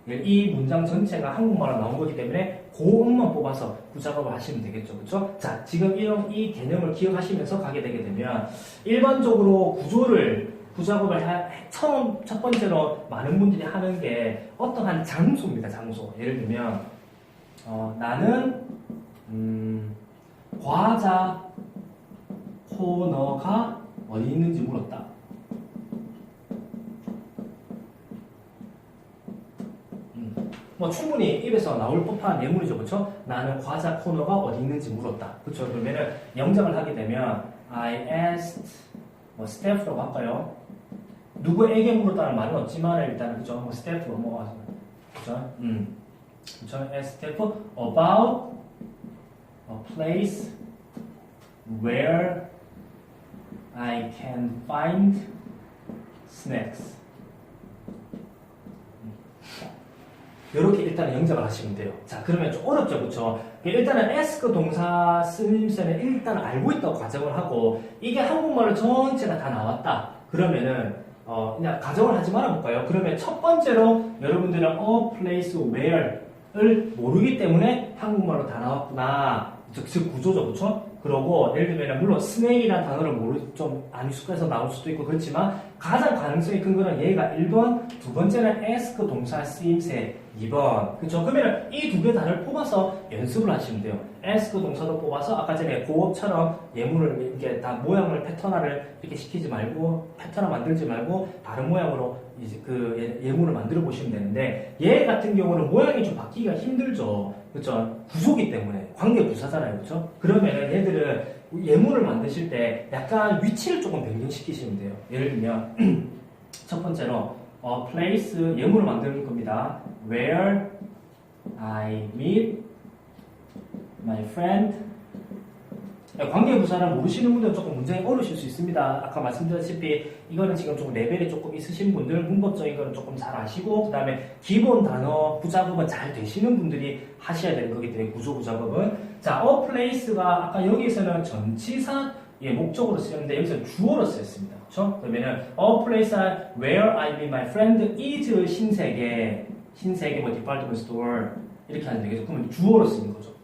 이 문장 전체가 한국말로 나온 거기 때문에 고음만 뽑아서 후작업을 하시면 되겠죠. 그렇죠? 자, 지금 이 개념을 기억하시면서 가게 되게 되면 일반적으로 구조를 후작업을 첫 번째로 많은 분들이 하는 게 어떠한 장소입니다. 장소. 예를 들면 나는 과자 코너가 어디 있는지 물었다. 뭐 충분히 입에서 나올 법한 예문이죠, 그렇죠? 나는 과자 코너가 어디 있는지 물었다, 그렇죠? 그러면은 영작을 하게 되면 I asked 뭐 staff라고 할까요? 누구에게 물었다는 말은 없지만 일단은 그죠? 뭐 staff로 뭐 그죠? 그렇죠? Ask staff about a place where I can find snacks. 이렇게 일단 영작을 하시면 돼요. 자, 그러면 좀 어렵죠, 그렇죠? 일단은 ask 동사 쓰임새는 일단 알고 있다고 가정을 하고 이게 한국말로 전체가 다 나왔다. 그러면은 그냥 가정을 하지 말아볼까요? 그러면 첫 번째로 여러분들은 a place where를 모르기 때문에 한국말로 다 나왔구나. 즉 구조죠, 그렇죠? 그러고 예를 들면 물론 스낵이라는 단어를 좀 안 익숙해서 나올 수도 있고 그렇지만 가장 가능성이 큰 거는 얘가 1번, 두 번째는 ask 동사 쓰임새 2번. 그렇죠? 그러면 이 두 개 단어를 뽑아서 연습을 하시면 돼요. ask 동사도 뽑아서 아까 전에 고업처럼 예문을 이렇게 다 모양을 패턴화를 이렇게 시키지 말고 패턴화 만들지 말고 다른 모양으로 이제 그 예문을 만들어 보시면 되는데 얘 같은 경우는 모양이 좀 바뀌기가 힘들죠. 그렇죠? 구조기 때문에 관계 부사잖아요. 그렇죠? 그러면 얘들은 예문을 만드실 때 약간 위치를 조금 변경시키시면 돼요. 예를 들면 첫 번째로 place 예문을 만드는 겁니다. Where I meet my friend. 관계부사를 모르시는 분들은 조금 문제가 어려우실 수 있습니다. 아까 말씀드렸다시피 이거는 지금 조금 레벨이 조금 있으신 분들, 문법적인 거는 조금 잘 아시고 그 다음에 기본 단어 부작업은 잘 되시는 분들이 하셔야 되는 거기 때문에 구조 부작업은 자, a place가 아까 여기서는 전치사 목적으로 쓰였는데 여기서 주어로 쓰였습니다. 그렇죠? 그러면은 a place where I meet my friend is 신세계 뭐 department store 이렇게 하면 되겠죠. 그러면 주어로 쓰는 거죠.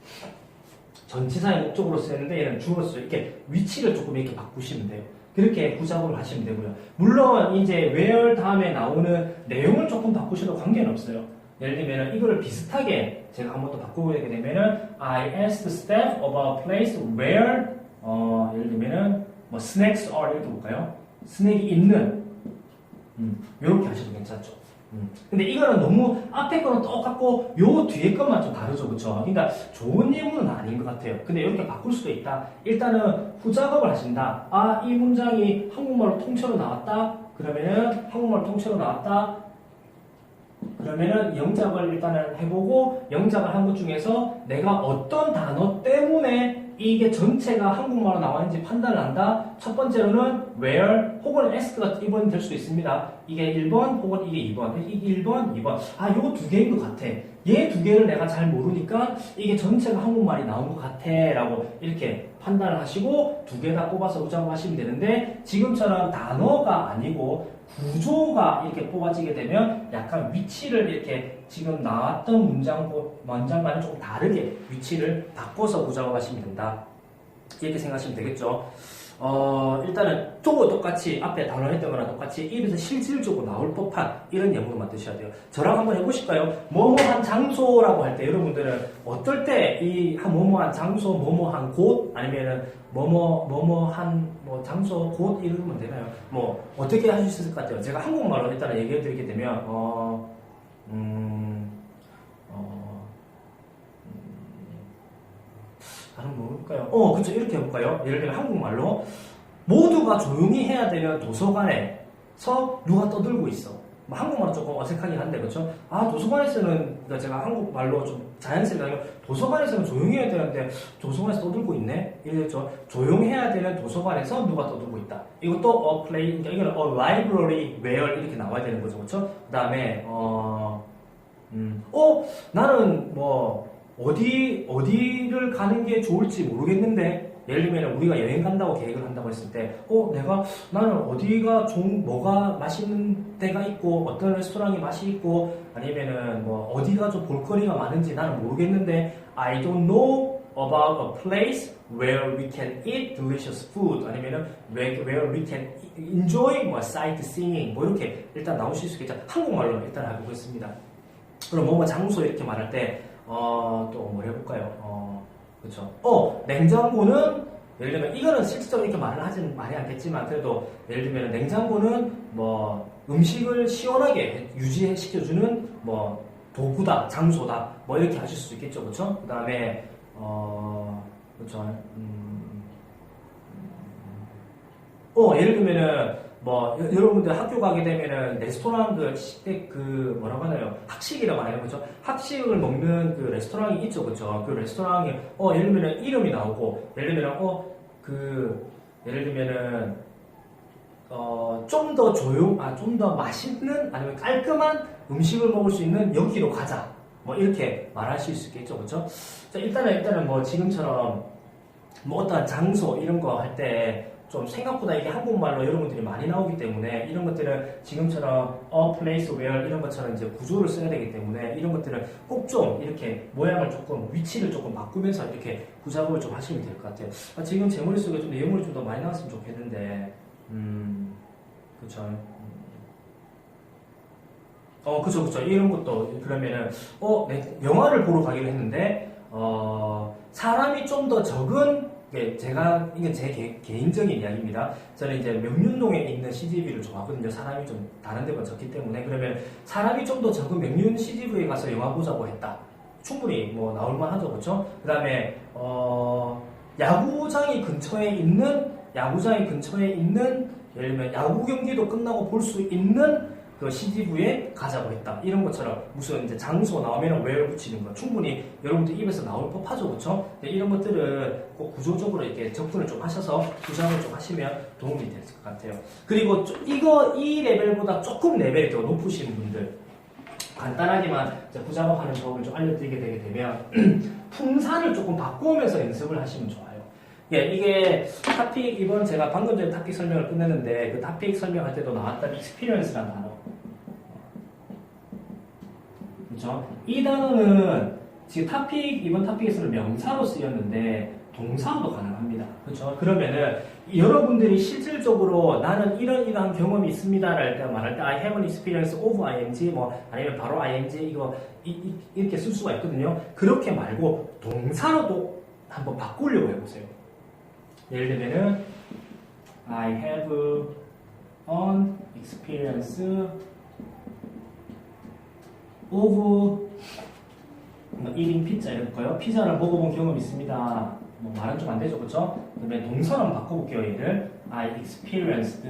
전치사의 목적으로 쓰였는데 얘는 주어로 써요. 이렇게 위치를 조금 이렇게 바꾸시면 돼요. 그렇게 구작업을 하시면 되고요. 물론 이제 where 다음에 나오는 내용을 조금 바꾸셔도 관계는 없어요. 예를 들면 이거를 비슷하게 제가 한번 더 바꾸게 되면은 I asked staff about a place where 예를 들면은 뭐 snacks are 이렇게 볼까요? 스낵이 있는 이렇게 하셔도 괜찮죠. 근데 이거는 너무 앞에 거는 똑같고 요 뒤에 것만 좀 다르죠, 그렇죠? 그러니까 좋은 예문은 아닌 것 같아요. 근데 이렇게 바꿀 수도 있다. 일단은 후작업을 하신다. 아, 이 문장이 한국말로 통째로 나왔다. 그러면은 한국말로 통째로 나왔다. 그러면은 영작을 일단은 해보고 영작을 한 것 중에서 내가 어떤 단어 때문에 이게 전체가 한국말로 나왔는지 판단을 한다. 첫 번째로는 where 혹은 ask가 1번이 될 수도 있습니다. 이게 1번 혹은 이게 2번. 이게 1번, 2번. 아, 요거 두 개인 것 같아. 얘 두 개를 내가 잘 모르니까 이게 전체가 한국말이 나온 것 같아. 라고 이렇게 판단을 하시고 두 개 다 뽑아서 우장하시면 되는데 지금처럼 단어가 아니고 구조가 이렇게 뽑아지게 되면 약간 위치를 이렇게 지금 나왔던 문장과는 조금 다르게 위치를 바꿔서 구작업하시면 된다. 이렇게 생각하시면 되겠죠. 일단은 저거 똑같이 앞에 단어 했던 거랑 똑같이 입에서 실질적으로 나올 법한 이런 예문을 만드셔야 돼요. 저랑 한번 해보실까요? 뭐뭐한 장소라고 할 때 여러분들은 어떨 때 이 뭐뭐한 장소, 뭐뭐한 곳 아니면은 뭐뭐한 뭐 장소, 곳 이러면 되나요? 뭐 어떻게 하실 수 있을 것 같아요? 제가 한국말로 일단은 얘기해 드리게 되면 다른 뭐 해볼까요? 그쵸, 이렇게 해볼까요? 예를 들면 한국말로 모두가 조용히 해야 되는 도서관에서 누가 떠들고 있어. 뭐 한국말은 조금 어색하긴 한데, 그렇죠? 아, 도서관에서는, 그러니까 제가 한국말로 좀 자연스럽게 하면 도서관에서는 조용히 해야 되는데 도서관에서 떠들고 있네? 이랬죠. 조용해야 되는 도서관에서 누가 떠들고 있다. 이것도 그러니까 이거는 library where 이렇게 나와야 되는 거죠, 그렇죠? 그 다음에 나는 뭐 어디를 가는 게 좋을지 모르겠는데 예를 들면 우리가 여행 간다고 계획을 한다고 했을 때, 나는 어디가 뭐가 맛있는 데가 있고, 어떤 레스토랑이 맛이 있고, 아니면은 뭐 어디가 좀 볼거리가 많은지 나는 모르겠는데, I don't know about a place where we can eat delicious food, 아니면은 where we can enjoy 뭐 sightseeing, 뭐 이렇게 일단 나오실 수 있겠죠. 한국말로 일단 해보겠습니다. 그럼 뭐 장소 이렇게 말할 때, 또 뭘 해볼까요? 그렇죠. 냉장고는 예를 들면 이거는 실질적으로 이렇게 말이 않겠지만 그래도 예를 들면 냉장고는 뭐 음식을 시원하게 유지시켜주는 뭐 도구다, 장소다, 뭐 이렇게 하실 수 있겠죠, 그렇죠? 그 다음에 그렇죠. 예를 들면은 뭐 여러분들 학교 가게 되면은 레스토랑 뭐라고 하나요? 학식이라고 하나요, 그렇죠? 학식을 먹는 그 레스토랑이 있죠, 그렇죠? 그 레스토랑에 예를 들면은 이름이 나오고 예를 들면은 예를 들면은 좀 더 좀 더 맛있는 아니면 깔끔한 음식을 먹을 수 있는 여기로 가자. 뭐 이렇게 말하실 수 있겠죠, 그렇죠? 자, 일단은 뭐 지금처럼 뭐 어떤 장소 이런 거 할 때 좀 생각보다 이게 한국말로 여러분들이 많이 나오기 때문에 이런 것들은 지금처럼 place where 이런 것처럼 이제 구조를 써야 되기 때문에 이런 것들은 꼭 좀 이렇게 모양을 조금 위치를 조금 바꾸면서 이렇게 구작업을 좀 하시면 될 것 같아요. 지금 제 머릿속에 좀 내용물이 좀 더 많이 나왔으면 좋겠는데 그쵸. 그쵸. 이런 것도, 그러면은, 영화를 보러 가기로 했는데, 사람이 좀 더 적은, 이건 제 개인적인 이야기입니다. 저는 이제 명륜동에 있는 CGV를 좋아하거든요. 사람이 좀 다른 데보다 적기 때문에. 그러면 사람이 좀 더 적은 명륜 CGV에 가서 영화 보자고 했다. 충분히 뭐 나올만 하죠. 그쵸? 그 다음에, 야구장이 근처에 있는, 예를 들면 야구 경기도 끝나고 볼 수 있는 그 CGV에 가자고 했다. 이런 것처럼 무슨 이제 장소 나오면 where 붙이는 거 충분히 여러분들 입에서 나올 법하죠, 그렇죠? 이런 것들은 꼭 구조적으로 이렇게 접근을 좀 하셔서 구상을 좀 하시면 도움이 될 것 같아요. 그리고 이 레벨보다 조금 레벨이 더 높으신 분들 간단하게만 구작업하는 법을 좀 알려드리게 되게 되면 풍산을 조금 바꾸면서 연습을 하시면 좋아요. 이게 이번 제가 방금 전에 토픽 설명을 끝냈는데 그 토픽 설명할 때도 나왔던 experience라는 단어. 그렇죠? 이 단어는 지금 이번 토픽에서는 명사로 쓰였는데 동사로도 가능합니다. 그렇죠? 그러면은 여러분들이 실질적으로 나는 이러한 경험이 있습니다 말할 때 I have an experience of ing 뭐 아니면 바로 ing 이렇게 쓸 수가 있거든요. 그렇게 말고 동사로도 한번 바꾸려고 해보세요. 예를 들면은 I have an experience of eating pizza 이럴까요? 피자를 먹어본 경험이 있습니다. 뭐 말은 좀 안 되죠, 그렇죠? 그러면 동사로 한번 바꿔볼게요. 얘를 I experienced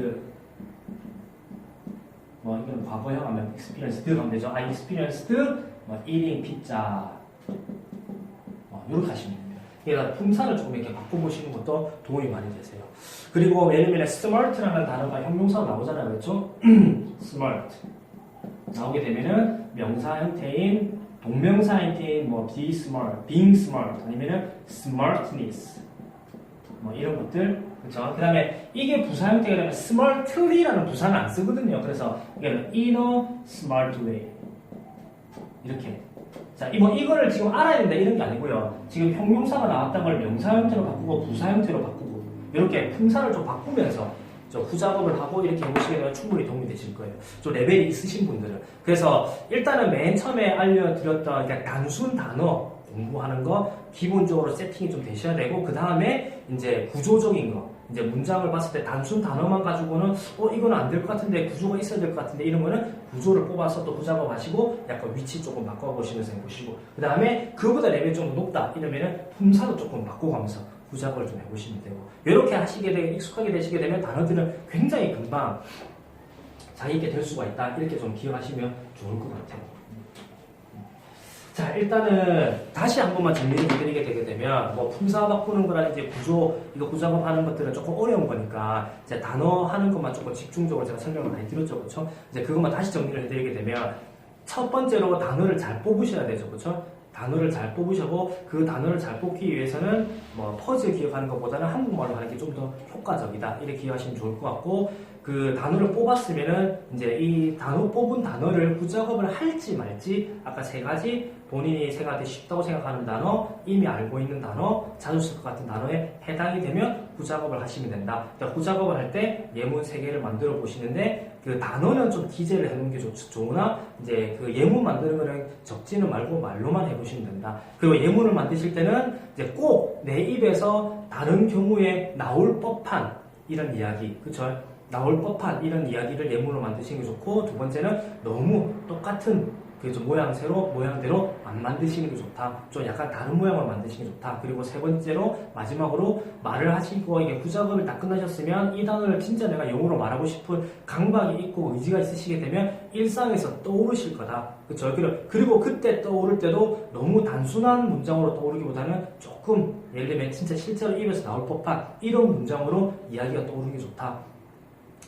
뭐 이건 과거형 하면 experienced 하면 되죠. I experienced eating pizza 이렇게 하시면 됩니다. 그러니까 품사를 조금 이렇게 바꿔보시는 것도 도움이 많이 되세요. 그리고 예를 들면 smart라는 단어가 형용사로 나오잖아요, 그렇죠? smart 나오게 되면은 명사 형태인 동명사 형태인 뭐 be smart, being smart 아니면은 smartness 뭐 이런 것들 그렇죠? 그 다음에 이게 부사 형태가 되면 smartly라는 부사는 안 쓰거든요. 그래서 이거는 in a smart way 이렇게 자, 이거를 지금 알아야 된다 이런 게 아니고요. 지금 형용사가 나왔던 걸 명사 형태로 바꾸고 부사 형태로 바꾸고 이렇게 품사를 좀 바꾸면서 후작업을 하고 이렇게 해보시게 되면 충분히 도움이 되실 거예요. 좀 레벨이 있으신 분들은. 그래서 일단은 맨 처음에 알려드렸던 그냥 단순 단어 공부하는 거 기본적으로 세팅이 좀 되셔야 되고 그 다음에 이제 구조적인 거 이제 문장을 봤을 때 단순 단어만 가지고는 이거는 안 될 것 같은데 구조가 있어야 될 것 같은데 이러면은 구조를 뽑아서 또 후작업 하시고 약간 위치 조금 바꿔보시면서 해보시고 그 다음에 그거보다 레벨이 좀 높다 이러면은 품사도 조금 바꿔가면서 후작업을 좀 해보시면 되고 이렇게 하시게 되고 익숙하게 되시게 되면 단어들은 굉장히 금방 자기 있게 될 수가 있다 이렇게 좀 기억하시면 좋을 것 같아요. 자, 일단은 다시 한 번만 정리를 해드리게 되게 되면 뭐 품사 바꾸는 거라든지 이거 구작업 하는 것들은 조금 어려운 거니까 이제 단어 하는 것만 조금 집중적으로 제가 설명을 많이 드렸죠, 그렇죠? 이제 그것만 다시 정리를 해드리게 되면 첫 번째로 단어를 잘 뽑으셔야 되죠, 그렇죠? 단어를 잘 뽑으시고 그 단어를 잘 뽑기 위해서는 뭐 퍼즐 기억하는 것보다는 한국말로 하는 게 좀 더 효과적이다 이렇게 기억하시면 좋을 것 같고 그 단어를 뽑았으면은 이제 이 단어 뽑은 단어를 후작업을 할지 말지 아까 세 가지 본인이 생각할 때 쉽다고 생각하는 단어, 이미 알고 있는 단어, 자주 쓸 것 같은 단어에 해당이 되면 후작업을 하시면 된다. 그러니까 후작업을 할 때 예문 3개를 만들어 보시는데 그 단어는 좀 기재를 해놓는 게 좋으나 이제 그 예문 만드는 거는 적지는 말고 말로만 해보시면 된다. 그리고 예문을 만드실 때는 이제 꼭 내 입에서 다른 경우에 나올 법한 이런 이야기, 그쵸? 나올 법한 이런 이야기를 예문으로 만드시는 게 좋고 두 번째는 너무 똑같은 그 좀 모양대로 안 만드시는 게 좋다. 좀 약간 다른 모양을 만드시는 게 좋다. 그리고 세 번째로 마지막으로 말을 하시고 이게 후작업을 다 끝나셨으면 이 단어를 진짜 내가 영어로 말하고 싶은 강박이 있고 의지가 있으시게 되면 일상에서 떠오르실 거다. 그쵸? 그리고 그때 떠오를 때도 너무 단순한 문장으로 떠오르기보다는 조금 예를 들면 진짜 실제로 입에서 나올 법한 이런 문장으로 이야기가 떠오르는 게 좋다.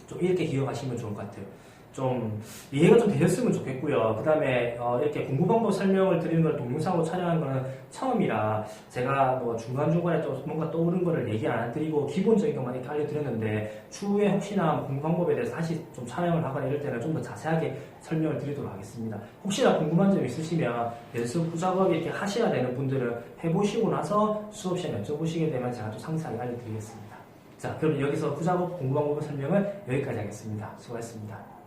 좀 이렇게 기억하시면 좋을 것 같아요. 좀 이해가 좀 되셨으면 좋겠고요. 그 다음에 이렇게 공부 방법 설명을 드리는 걸 동영상으로 촬영한 거는 처음이라 제가 뭐 중간중간에 또 뭔가 떠오른 거를 얘기 안 드리고 기본적인 것만 이렇게 알려드렸는데 추후에 혹시나 공부 방법에 대해서 다시 좀 촬영을 하거나 이럴 때는 좀 더 자세하게 설명을 드리도록 하겠습니다. 혹시나 궁금한 점 있으시면 연습 후작업 이렇게 하셔야 되는 분들은 해보시고 나서 수업 시간에 여쭤보시게 되면 제가 좀 상세하게 알려드리겠습니다. 자, 그럼 여기서 후작업 공부 방법 설명은 여기까지 하겠습니다. 수고하셨습니다.